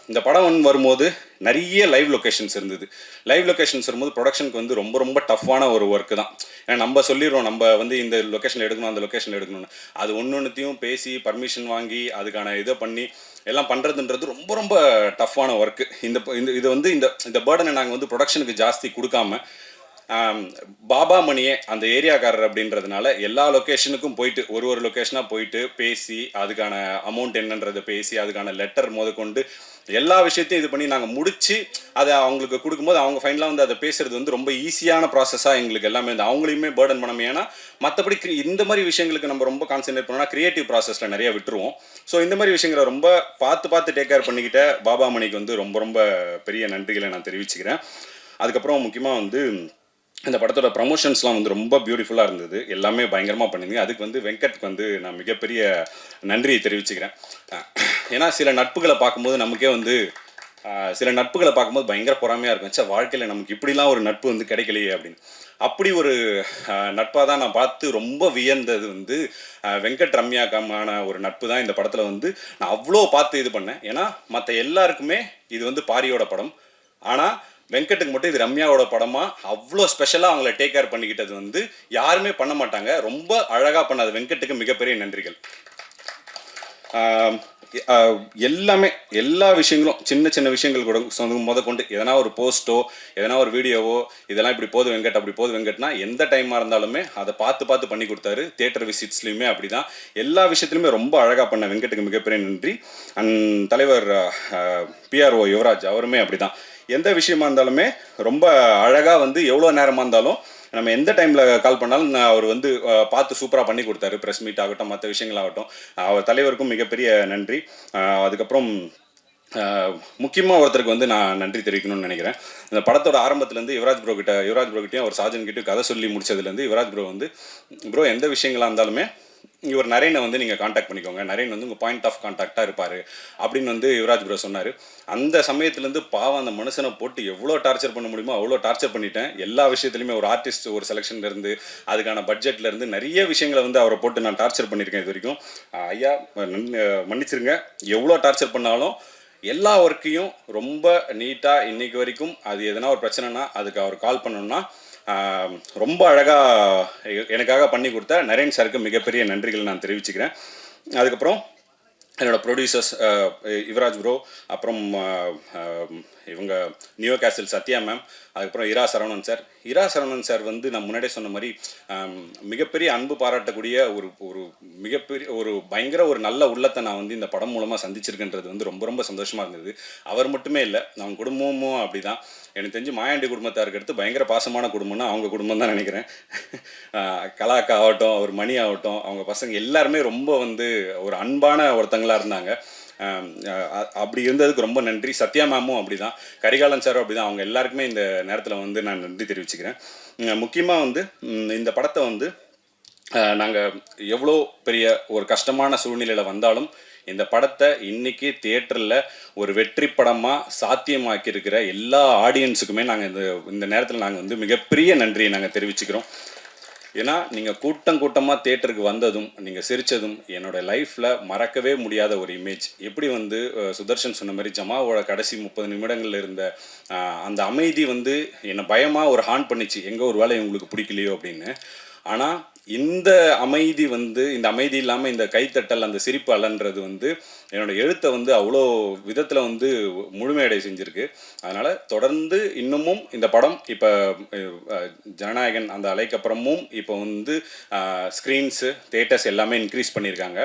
இந்த படம் வரும்போது நிறைய லைவ் லொக்கேஷன்ஸ் இருந்தது. லைவ் லொக்கேஷன்ஸ் வரும்போது ப்ரொடக்ஷனுக்கு வந்து ரொம்ப ரொம்ப டஃப்பான ஒரு ஒர்க்கு தான். ஏன்னா நம்ம சொல்லிடுறோம் நம்ம வந்து இந்த லொக்கேஷனில் எடுக்கணும் அந்த லொக்கேஷனில் எடுக்கணும்னு, அது ஒன்றுத்தையும் பேசி பர்மிஷன் வாங்கி அதுக்கான இதை பண்ணி எல்லாம் பண்ணுறதுன்றது ரொம்ப ரொம்ப டஃப்பான ஒர்க்கு. இது வந்து இந்த பேர்டனை நாங்கள் வந்து ப்ரொடக்ஷனுக்கு ஜாஸ்தி கொடுக்காம பாபா மணியே அந்த ஏரியாக்காரர் அப்படின்றதுனால எல்லா லொக்கேஷனுக்கும் போயிட்டு ஒரு லொக்கேஷனாக போயிட்டு பேசி அதுக்கான அமௌண்ட் என்னன்றதை பேசி அதுக்கான லெட்டர் கொண்டு எல்லா விஷயத்தையும் இது பண்ணி நாங்கள் முடித்து அதை அவங்களுக்கு கொடுக்கும்போது அவங்க ஃபைனலாக வந்து அதை பேசுறது வந்து ரொம்ப ஈஸியான ப்ராசஸாக எங்களுக்கு எல்லாமே வந்து அவங்களையுமே பேர்டன் பண்ணாமல். ஏன்னா மற்றபடி இந்த மாதிரி விஷயங்களுக்கு நம்ம ரொம்ப கான்சென்ட்ரேட் பண்ணோம்னா கிரியேட்டிவ் ப்ராசஸில் நிறைய விட்டுருவோம். ஸோ இந்த மாதிரி விஷயங்களை ரொம்ப பார்த்து டேக் கேர் பண்ணிக்கிட்ட பாபா மணிக்கு வந்து ரொம்ப ரொம்ப பெரிய நன்றிகளை நான் தெரிவிச்சுக்கிறேன். அதுக்கப்புறம் முக்கியமாக வந்து இந்த படத்தோட ப்ரமோஷன்ஸ்லாம் வந்து ரொம்ப பியூட்டிஃபுல்லாக இருந்தது, எல்லாமே பயங்கரமாக பண்ணியிருந்தீங்க. அதுக்கு வந்து வெங்கட்க்கு வந்து நான் மிகப்பெரிய நன்றியை தெரிவிச்சுக்கிறேன். ஏன்னா சில நட்புகளை பார்க்கும்போது நமக்கே வந்து பயங்கர பொறாமையாக இருக்கும், சார் வாழ்க்கையில் நமக்கு இப்படிலாம் ஒரு நட்பு வந்து கிடைக்கலையே அப்படின்னு. அப்படி ஒரு நட்பாக தான் நான் பார்த்து ரொம்ப வியந்தது வந்து வெங்கட் ரம்யாக்கான ஒரு நட்பு தான் இந்த படத்தில் வந்து நான் அவ்வளோ பார்த்து இது பண்ணேன். ஏன்னா மற்ற எல்லாருக்குமே இது வந்து பாரியோட படம், ஆனால் வெங்கட்டுக்கு மட்டும் இது ரம்யாவோட படமா அவ்வளோ ஸ்பெஷலாக அவங்கள டேக் கேர் பண்ணிக்கிட்டது வந்து யாருமே பண்ண மாட்டாங்க. ரொம்ப அழகாக பண்ணாது வெங்கட்டுக்கு மிகப்பெரிய நன்றிகள். எல்லா விஷயங்களும் சின்ன விஷயங்கள் கூட கொண்டு எதனா ஒரு போஸ்ட்டோ எதனா ஒரு வீடியோவோ இதெல்லாம் இப்படி போது வெங்கட் அப்படி போது வெங்கட்னா எந்த டைமாக இருந்தாலுமே அதை பார்த்து பண்ணி கொடுத்தாரு. தியேட்டர் விசிட்ஸ்லையுமே அப்படி தான், எல்லா விஷயத்துலையுமே ரொம்ப அழகாக பண்ண வெங்கட்டுக்கு மிகப்பெரிய நன்றி. தலைவர் PRO யுவராஜ் அவருமே அப்படி தான், எந்த விஷயமா இருந்தாலுமே ரொம்ப அழகாக வந்து எவ்வளோ நேரமாக இருந்தாலும் நம்ம எந்த டைமில் கால் பண்ணாலும் அவர் வந்து பார்த்து சூப்பராக பண்ணி கொடுத்தாரு. ப்ரெஸ் மீட் ஆகட்டும் மற்ற விஷயங்களாகட்டும், அவர் தலைவருக்கும் மிகப்பெரிய நன்றி. அதுக்கப்புறம் முக்கியமாக ஒருத்தருக்கு வந்து நான் நன்றி தெரிவிக்கணும்னு நினைக்கிறேன். இந்த படத்தோட ஆரம்பத்துலேருந்து யுவராஜ் ப்ரோகிட்டையும் அவர் சாஜன் கிட்டையும் கதை சொல்லி முடிச்சதுலேருந்து யுவராஜ் ப்ரோ வந்து ப்ரோ எந்த விஷயங்களாக இருந்தாலுமே இவர் நரேனை வந்து நீங்கள் காண்டாக்ட் பண்ணிக்கோங்க, நரேன் வந்து உங்கள் பாயிண்ட் ஆஃப் கான்டாக்டாக இருப்பார் அப்படின்னு வந்து யுவராஜ் ப்ரோ சொன்னார். அந்த சமயத்துலேருந்து பாவம் அந்த மனுஷனை போட்டு எவ்வளோ டார்ச்சர் பண்ண முடியுமோ அவ்வளோ டார்ச்சர் பண்ணிட்டேன். எல்லா விஷயத்துலையுமே ஒரு ஆர்டிஸ்ட் ஒரு செலெக்ஷன்லேருந்து அதுக்கான பட்ஜெட்லேருந்து நிறைய விஷயங்களை வந்து அவரை போட்டு நான் டார்ச்சர் பண்ணியிருக்கேன் இது வரைக்கும். ஐயா மன்னிச்சிருங்க, எவ்வளோ டார்ச்சர் பண்ணாலும் எல்லா ஒர்க்கையும் ரொம்ப நீட்டாக இன்னைக்கு வரைக்கும் அது எதனா ஒரு பிரச்சனைனா அதுக்கு அவர் கால் பண்ணணும்னா ரொம்ப அழகாக எனக்காக பண்ணி கொடுத்த நரேன் சாருக்கு மிகப்பெரிய நன்றிகள் நான் தெரிவிச்சுக்கிறேன். அதுக்கப்புறம் என்னோடய ப்ரொடியூசர்ஸ் யுவராஜ் ப்ரோ, அப்புறம் இவங்க நியோ கேசல் சத்யா மேம், அதுக்கப்புறம் இரா சரவணன் சார். இரா சரவணன் சார் வந்து நான் முன்னாடியே சொன்ன மாதிரி மிகப்பெரிய அன்பு பாராட்டக்கூடிய ஒரு மிகப்பெரிய பயங்கர ஒரு நல்ல உள்ளத்தை நான் வந்து இந்த படம் மூலமாக சந்திச்சிருக்கின்றது வந்து ரொம்ப ரொம்ப சந்தோஷமாக இருந்தது. அவர் மட்டுமே இல்லை, அவங்க குடும்பமும் அப்படி தான். எனக்கு தெரிஞ்சு மாயாண்டி குடும்பத்தாருக்கு அடுத்து பயங்கர பாசமான குடும்பம்னா அவங்க குடும்பம் தான் நினைக்கிறேன். கலாக்கா ஆகட்டும், அவர் மணி ஆகட்டும், அவங்க பசங்க எல்லாருமே ரொம்ப வந்து ஒரு அன்பான ஒருத்தங்களாக இருந்தாங்க. அப்படி இருந்ததுக்கு ரொம்ப நன்றி. சத்யா மேமும் அப்படி தான், கரிகாலன் சாரும் அப்படி தான். அவங்க எல்லாருக்குமே இந்த நேரத்தில் வந்து நான் நன்றி தெரிவிச்சுக்கிறேன். முக்கியமாக வந்து இந்த படத்தை வந்து நாங்கள் எவ்வளோ பெரிய ஒரு கஷ்டமான சூழ்நிலையில் வந்தாலும் இந்த படத்தை இன்னைக்கு தியேட்டரில் ஒரு வெற்றி படமாக சாத்தியமாக்கியிருக்கிற எல்லா ஆடியன்ஸுக்குமே நாங்கள் இந்த நேரத்தில் நாங்கள் வந்து மிகப்பெரிய நன்றியை நாங்கள் தெரிவிச்சுக்கிறோம். ஏன்னா நீங்கள் கூட்டமாக தேட்டருக்கு வந்ததும் நீங்கள் சிரித்ததும் என்னோடய லைஃப்பில் மறக்கவே முடியாத ஒரு இமேஜ். எப்படி வந்து சுதர்ஷன் சொன்ன மாதிரி ஜமாவோட கடைசி 30 நிமிடங்களில் இருந்த அந்த அமைதி வந்து என்னை பயமாக ஒரு ஹார்ன் பண்ணிச்சு, எங்கே ஒரு வேளை உங்களுக்கு பிடிக்கலையோ அப்படின்னு. ஆனால் இந்த அமைதி வந்து, இந்த அமைதி இல்லாமல் இந்த கைத்தட்டல், அந்த சிரிப்பு அலன்றது வந்து என்னோடய எழுத்தை வந்து அவ்வளோ விதத்தில் வந்து முழுமையடை செஞ்சுருக்கு. அதனால் தொடர்ந்து இன்னமும் இந்த படம் இப்போ ஜனநாயகன் அந்த அலைக்கப்புறமும் இப்போ வந்து ஸ்க்ரீன்ஸு தியேட்டர்ஸ் எல்லாமே இன்க்ரீஸ் பண்ணியிருக்காங்க.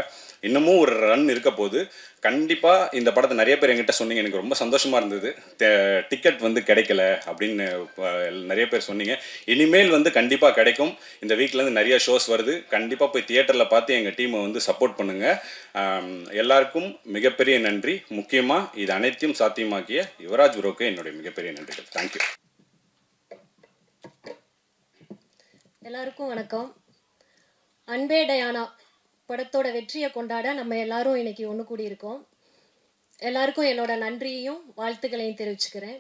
இன்னமும் ஒரு ரன் இருக்க போது. கண்டிப்பாக இந்த படத்தை நிறைய பேர் என்கிட்ட சொன்னீங்க, எனக்கு ரொம்ப சந்தோஷமாக இருந்தது. டிக்கெட் வந்து கிடைக்கல அப்படின்னு நிறைய பேர் சொன்னீங்க. இனிமேல் வந்து கண்டிப்பாக கிடைக்கும். இந்த வீக்லேருந்து நிறைய ஷோஸ் வருது. கண்டிப்பாக போய் தியேட்டரில் பார்த்து எங்கள் டீமை வந்து சப்போர்ட் பண்ணுங்கள். எல்லாருக்கும் மிகப்பெரிய நன்றி. முக்கியமாக இது அனைத்தையும் சாத்தியமாக்கிய யுவராஜ் ப்ரோக்கு என்னுடைய மிகப்பெரிய நன்றிகள். தேங்க்யூ. எல்லாருக்கும் வணக்கம். அன்பே டயானா படத்தோட வெற்றியை கொண்டாட நம்ம எல்லாரும் இன்னைக்கு ஒன்று கூடியிருக்கோம். எல்லாருக்கும் என்னோட நன்றியையும் வாழ்த்துக்களையும் தெரிவிச்சுக்கிறேன்.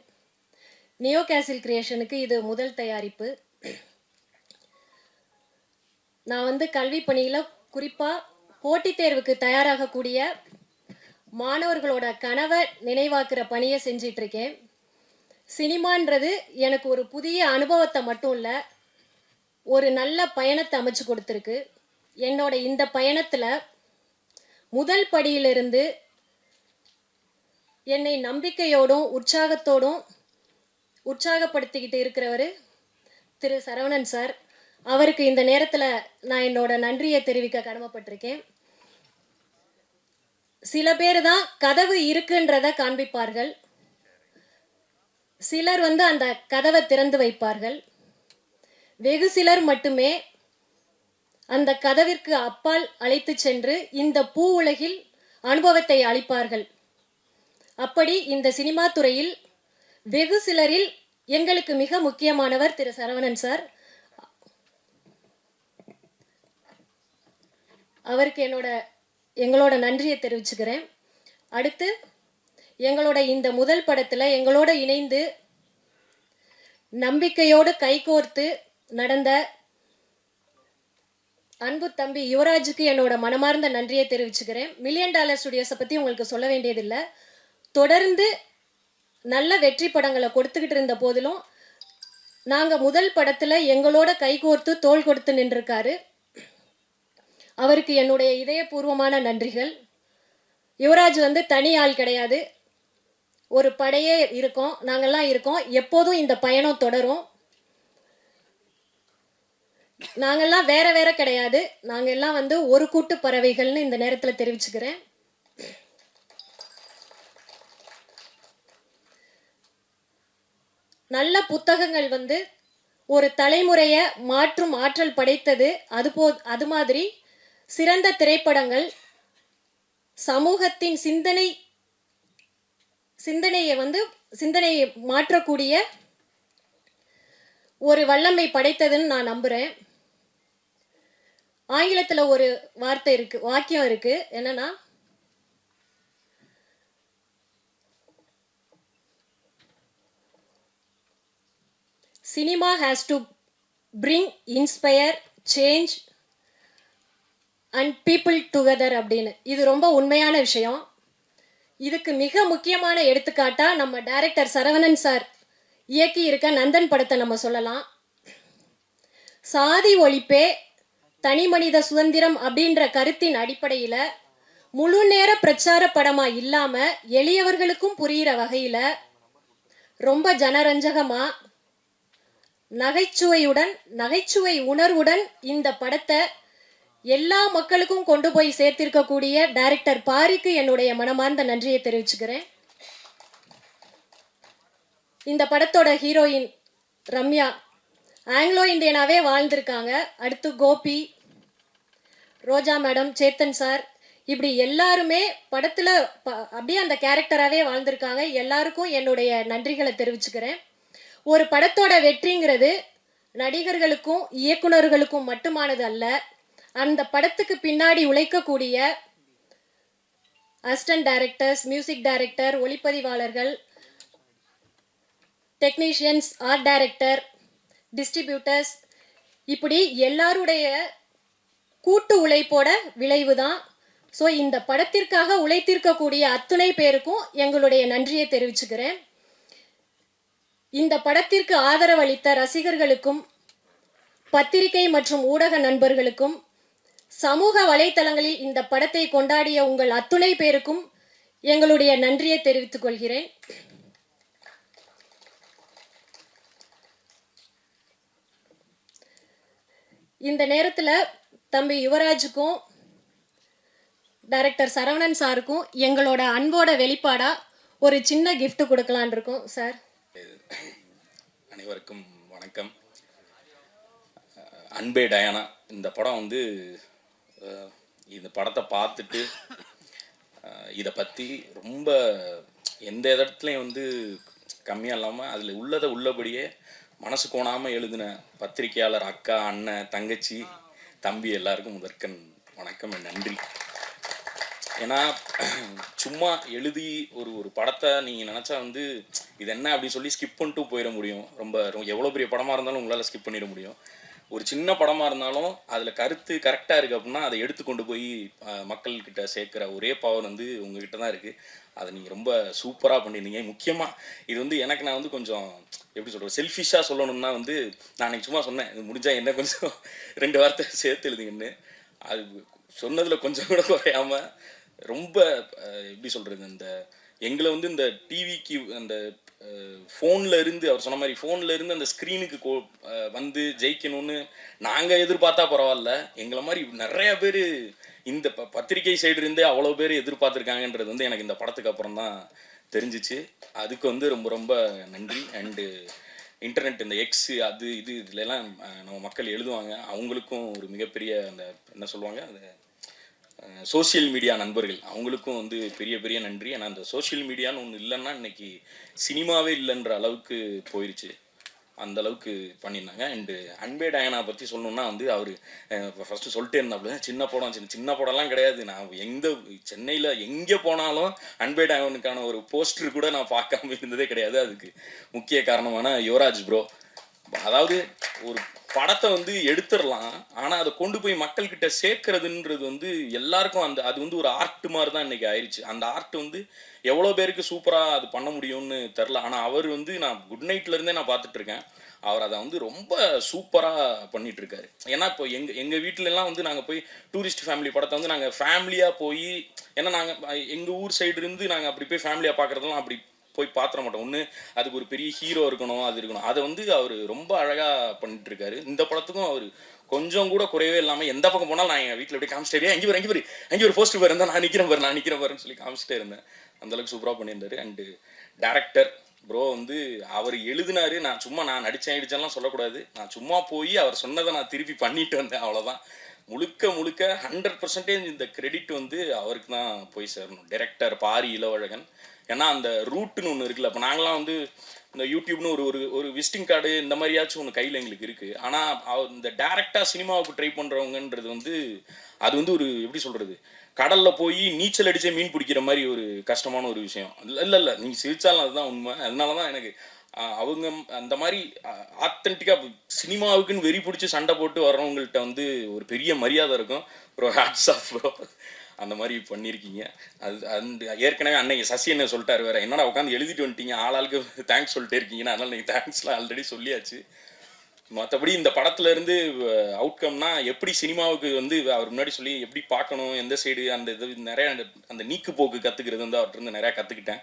நியோ கேசில் கிரியேஷனுக்கு இது முதல் தயாரிப்பு. நான் வந்து கல்வி பணியில் குறிப்பாக போட்டித் தேர்வுக்கு தயாராகக்கூடிய மாணவர்களோட கனவை நினைவாக்குற பணியை செஞ்சிட்ருக்கேன். சினிமான்றது எனக்கு ஒரு புதிய அனுபவத்தை மட்டும் இல்லை, ஒரு நல்ல பயணத்தை அமைச்சு கொடுத்துருக்கு. என்னோட இந்த பயணத்தில் முதல் படியிலிருந்து என்னை நம்பிக்கையோடும் உற்சாகத்தோடும் உற்சாகப்படுத்திக்கிட்டு இருக்கிறவர் திரு சரவணன் சார். அவருக்கு இந்த நேரத்தில் நான் என்னோட நன்றியை தெரிவிக்க கடமைப்பட்டிருக்கேன். சில பேர் தான் கதவு இருக்குன்றத காண்பிப்பார்கள், சிலர் வந்து அந்த கதவை திறந்து வைப்பார்கள். வெகு சிலர் மட்டுமே அந்த கதவிற்கு அப்பால் அழைத்து சென்று இந்த பூ உலகில் அனுபவத்தை அளிப்பார்கள். அப்படி இந்த சினிமா துறையில் வெகு சிலரில் எங்களுக்கு மிக முக்கியமானவர் திரு சரவணன் சார். அவருக்கு எங்களோட நன்றியை தெரிவிச்சுக்கிறேன். அடுத்து எங்களோட இந்த முதல் படத்தில் எங்களோட இணைந்து நம்பிக்கையோடு கைகோர்த்து நடந்த அன்பு தம்பி யுவராஜுக்கு என்னோட மனமார்ந்த நன்றியை தெரிவிச்சுக்கிறேன். $1 மில்லியன் ஸ்டுடியோஸை பற்றி உங்களுக்கு சொல்ல வேண்டியதில்லை. தொடர்ந்து நல்ல வெற்றி படங்களை கொடுத்துக்கிட்டு இருந்த போதிலும் நாங்கள் முதல் படத்தில் எங்களோட கைகோர்த்து தோள் கொடுத்து நின்றிருக்காரு. அவருக்கு என்னுடைய இதயபூர்வமான நன்றிகள். யுவராஜ் வந்து தனி ஆள் கிடையாது, ஒரு படையே இருக்கோம், நாங்கள்லாம் இருக்கோம். எப்போதும் இந்த பயணம் தொடரும். நாங்கள்லாம் வேற வேற கிடையாது, நாங்கள் எல்லாம் வந்து ஒரு கூட்டு பறவைகள்னு இந்த நேரத்தில் தெரிவிச்சுக்கிறேன். நல்ல புத்தகங்கள் வந்து ஒரு தலைமுறையை மாற்றும் ஆற்றல் படைத்தது. அது மாதிரி சிறந்த திரைப்படங்கள் சமூகத்தின் சிந்தனையை மாற்றக்கூடிய ஒரு வல்லமை படைத்ததுன்னு நான் நம்புறேன். ஆங்கிலத்தில் ஒரு வாக்கியம் இருக்கு, என்னன்னா cinema has to bring inspire change and people together அப்படின்னு. இது ரொம்ப உண்மையான விஷயம். இதுக்கு மிக முக்கியமான எடுத்துக்காட்டா நம்ம டைரக்டர் சரவணன் சார் இயக்கி இருக்க நந்தன் படத்தை நம்ம சொல்லலாம். சாதி ஒழிப்பே தனி மனித சுதந்திரம் அப்படின்ற கருத்தின் அடிப்படையில் முழு நேர பிரச்சார படமா இல்லாம எளியவர்களுக்கும் புரிகிற வகையில ரொம்ப ஜனரஞ்சகமா நகைச்சுவை உணர்வுடன் இந்த படத்தை எல்லா மக்களுக்கும் கொண்டு போய் சேர்த்திருக்கக்கூடிய டைரக்டர் பாரிக்கு என்னுடைய மனமார்ந்த நன்றியை தெரிவிச்சுக்கிறேன். இந்த படத்தோட ஹீரோயின் ரம்யா ஆங்கிலோ இந்தியனாவே வாழ்ந்திருக்காங்க. அடுத்து கோபி, ரோஜா மேடம், சேத்தன் சார், இப்படி எல்லாருமே படத்துல அப்படியே அந்த கேரக்டராகவே வாழ்ந்திருக்காங்க. எல்லாருக்கும் என்னுடைய நன்றிகளை தெரிவிச்சுக்கிறேன். ஒரு படத்தோட வெற்றிங்கிறது நடிகர்களுக்கும் இயக்குனர்களுக்கும் மட்டுமானது அல்ல. அந்த படத்துக்கு பின்னாடி உழைக்கக்கூடிய அசிஸ்டன்ட் டைரக்டர்ஸ், மியூசிக் டைரக்டர், ஒளிப்பதிவாளர்கள், டெக்னீஷியன்ஸ், ஆர்ட் டைரக்டர், டிஸ்ட்ரிபியூட்டர்ஸ், இப்படி எல்லாருடைய கூட்டு உழைப்போட விளைவு தான். ஸோ இந்த படத்திற்காக உழைத்திருக்கக்கூடிய அத்துணை பேருக்கும் எங்களுடைய நன்றியை தெரிவிச்சுக்கிறேன். இந்த படத்திற்கு ஆதரவளித்த ரசிகர்களுக்கும், பத்திரிகை மற்றும் ஊடக நண்பர்களுக்கும், சமூக வலைத்தளங்களில் இந்த படத்தை கொண்டாடிய உங்கள் அத்துணை பேருக்கும் எங்களுடைய நன்றியை தெரிவித்துக் கொள்கிறேன். இந்த நேரத்தில் தம்பி யுவராஜுக்கும் டைரக்டர் சரவணன் சாருக்கும் எங்களோட அன்போட வெளிப்பாடா ஒரு சின்ன gift கொடுக்கலான் இருக்கோம். சார், அனைவருக்கும் வணக்கம். அன்பே டயானா இந்த படம் வந்து இந்த படத்தை பார்த்துட்டு இதை பற்றி ரொம்ப எந்த இடத்துலையும் வந்து கம்மியாக இல்லாமல் அதில் உள்ளதை உள்ளபடியே மனசு கோணாமல் எழுதின பத்திரிகையாளர் அக்கா, அண்ணன், தங்கச்சி, தம்பி எல்லாருக்கும் முதற்கண் வணக்கம், நன்றி. ஏன்னா சும்மா எழுதி ஒரு படத்தை நீங்கள் நினச்சா வந்து இது என்ன அப்படின்னு சொல்லி ஸ்கிப் பண்ணிட்டு போயிட முடியும். ரொம்ப எவ்வளோ பெரிய படமாக இருந்தாலும் உங்களால் ஸ்கிப் பண்ணிட முடியும். ஒரு சின்ன படமாக இருந்தாலும் அதில் கருத்து கரெக்டாக இருக்குது அப்படின்னா அதை எடுத்துக்கொண்டு போய் மக்கள்கிட்ட சேர்க்குற ஒரே பவர் வந்து உங்ககிட்ட தான் இருக்குது. அதை நீங்கள் ரொம்ப சூப்பராக பண்ணியிருந்தீங்க. முக்கியமாக இது வந்து எனக்கு நான் வந்து கொஞ்சம் எப்படி சொல்கிறது, செல்ஃபிஷாக சொல்லணும்னா வந்து நான் அன்றைக்கி சும்மா சொன்னேன், இது முடிஞ்சால் என்ன கொஞ்சம் 2 வார்த்தை சேர்த்து எழுதிங்கன்னு. அது சொன்னதில் கொஞ்சம் கூட குறையாமல் ரொம்ப எப்படி சொல்கிறது, இந்த எங்களை வந்து இந்த டிவிக்கு அந்த ஃபோனில் இருந்து அவர் சொன்ன மாதிரி ஃபோனில் இருந்து அந்த ஸ்க்ரீனுக்கு வந்து ஜெயிக்கணும்னு நாங்கள் எதிர்பார்த்தா பரவாயில்ல, எங்களை மாதிரி நிறைய பேர் இந்த பத்திரிகை சைடு இருந்தே அவ்வளோ பேர் எதிர்பார்த்துருக்காங்கன்றது வந்து எனக்கு இந்த படத்துக்கு அப்புறம் தான் தெரிஞ்சிச்சு. அதுக்கு வந்து ரொம்ப ரொம்ப நன்றி. அண்டு இன்டர்நெட், இந்த எக்ஸ், அது இதுலலாம் நம்ம மக்கள் எழுதுவாங்க, அவங்களுக்கும் ஒரு மிகப்பெரிய அந்த என்ன சொல்லுவாங்க, அந்த சோசியல் மீடியா நண்பர்கள், அவங்களுக்கும் வந்து பெரிய பெரிய நன்றி. ஏன்னா அந்த சோஷியல் மீடியான்னு ஒன்று இல்லைன்னா இன்னைக்கு சினிமாவே இல்லைன்ற அளவுக்கு போயிடுச்சு, அந்த அளவுக்கு பண்ணியிருந்தாங்க. அண்டு அன்பே டயானா பற்றி சொல்லணுன்னா வந்து அவர் ஃபஸ்ட்டு சொல்லிட்டே இருந்தாப்புல சின்ன படம்லாம் கிடையாது. நான் சென்னையில் எங்கே போனாலும் அன்பே டயானுக்கான ஒரு போஸ்டர் கூட நான் பார்க்காம இருந்ததே கிடையாது. அதுக்கு முக்கிய காரணமான யுவராஜ் ப்ரோ. அதாவது ஒரு படத்தை வந்து எடுத்துடலாம், ஆனால் அதை கொண்டு போய் மக்கள்கிட்ட சேர்க்கறதுன்றது வந்து எல்லாருக்கும் அது வந்து ஒரு ஆர்ட் மாதிரி தான் இன்றைக்கி ஆயிடுச்சு. அந்த ஆர்ட் வந்து எவ்வளோ பேருக்கு சூப்பராக அது பண்ண முடியும்னு தெரில. ஆனால் அவர் வந்து நான் குட் நைட்லேருந்தே நான் பார்த்துட்ருக்கேன், அவர் அதை வந்து ரொம்ப சூப்பராக பண்ணிகிட்ருக்காரு. ஏன்னா இப்போ எங்கள் வீட்டிலலாம் வந்து நாங்கள் போய் டூரிஸ்ட் ஃபேமிலி படத்தை வந்து நாங்கள் ஃபேமிலியாக போய், ஏன்னா நாங்கள் எங்கள் ஊர் சைடு இருந்து நாங்கள் அப்படி போய் ஃபேமிலியாக பார்க்குறதெல்லாம் அப்படி போய் பார்த்துட மாட்டோம். ஒன்று அதுக்கு ஒரு பெரிய ஹீரோ இருக்கணும், அது இருக்கணும். அதை வந்து அவர் ரொம்ப அழகாக பண்ணிட்டுருக்காரு. இந்த படத்துக்கும் அவர் கொஞ்சம் கூட குறையவே இல்லாமல் எந்த பக்கம் போனாலும் நான் எங்கள் வீட்டில் அப்படியே காமிச்சிட்டே எங்கே ஒரு போஸ்ட் பாரு இருந்தால் நான் நிற்கிறேன் பாருன்னு சொல்லி காமிச்சிட்டே இருந்தேன். அந்தளவுக்கு சூப்பராக பண்ணியிருந்தாரு. அண்டு டேரக்டர் ப்ரோ வந்து அவர் எழுதினாரு, நான் நடித்தேன்லாம் சொல்லக்கூடாது, நான் சும்மா போய் அவர் சொன்னதை நான் திருப்பி பண்ணிட்டு வந்தேன், அவ்வளோதான். முழுக்க 100% இந்த கிரெடிட் வந்து அவருக்கு தான் போய் சேரணும், டைரக்டர் பாரி இளவழகன். ஏன்னா அந்த ரூட்டுன்னு ஒன்று இருக்குல்ல, இப்போ நாங்களாம் வந்து இந்த யூடியூப்னு ஒரு விசிட்டிங் கார்டு இந்த மாதிரியாச்சும் ஒன்று கையில் எங்களுக்கு இருக்குது. ஆனால் இந்த டேரெக்டாக சினிமாவுக்கு ட்ரை பண்ணுறவங்கன்றது வந்து அது வந்து ஒரு எப்படி சொல்கிறது, கடலில் போய் நீச்சல் அடித்தே மீன் பிடிக்கிற மாதிரி ஒரு கஷ்டமான ஒரு விஷயம். இல்லை நீங்கள் சிரிச்சாலும் அதுதான் உண்மை. அதனால தான் எனக்கு அவங்க அந்த மாதிரி ஆத்தென்டிக்காக சினிமாவுக்குன்னு வெறி பிடிச்சி சண்டை போட்டு வர்றவங்கள்ட்ட வந்து ஒரு பெரிய மரியாதை இருக்கும். ப்ரோ ஹேட்ஸ் ஆஃப் ப்ரோ, அந்த மாதிரி பண்ணியிருக்கீங்க. அது ஏற்கனவே அன்னைக்கு சசி என்ன சொல்லிட்டாரு வேறு, என்னடா உட்காந்து எழுதிட்டு வந்துட்டீங்க, ஆளுக்கு தேங்க்ஸ் சொல்லிட்டே இருக்கீங்கன்னா, அதனால் நீங்கள் தேங்க்ஸ்லாம் ஆல்ரெடி சொல்லியாச்சு. மற்றபடி இந்த படத்துல இருந்து அவுட்கம்னா எப்படி சினிமாவுக்கு வந்து அவர் முன்னாடி சொல்லி எப்படி பார்க்கணும், எந்த சைடு அந்த இது நிறைய அந்த நீக்கு போக்கு கற்றுக்கிறது வந்து அவர்கிட்ட இருந்து நிறையா கற்றுக்கிட்டேன்.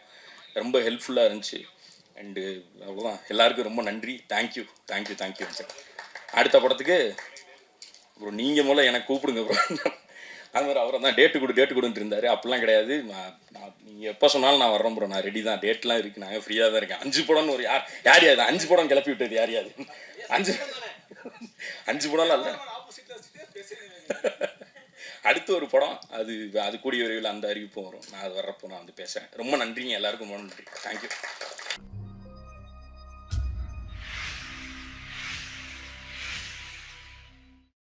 ரொம்ப ஹெல்ப்ஃபுல்லாக இருந்துச்சு. அண்டு அவ்வளோதான். எல்லாருக்கும் ரொம்ப நன்றி. Thank you thank you thank you sir. அடுத்த படத்துக்கு ப்ரோ நீங்கள் முதல்ல எனக்கு கூப்பிடுங்க ப்ரோ. அது மாதிரி அவரை தான் டேட்டு கொடுன்ட்டு இருந்தார். அப்படிலாம் கிடையாது. நான் நீங்கள் எப்போ சொன்னாலும் நான் வர்றேன் ப்ரோ, நான் ரெடி தான். டேட்லாம் இருக்குது, நாங்கள் ஃப்ரீயாக தான் இருக்கேன். 5 படம்னு ஒரு யார் யாது 5 படம் கிளப்பி விட்டது யார் 5 படம்லாம் இல்லை. அடுத்து ஒரு படம் அது கூடிய விரைவில் அந்த அறிவிப்பும் வரும். நான் அது வர்றப்போ நான் வந்து பேசுகிறேன். ரொம்ப நன்றிங்க எல்லாருக்கும். ரொம்ப நன்றி. தேங்க்யூ.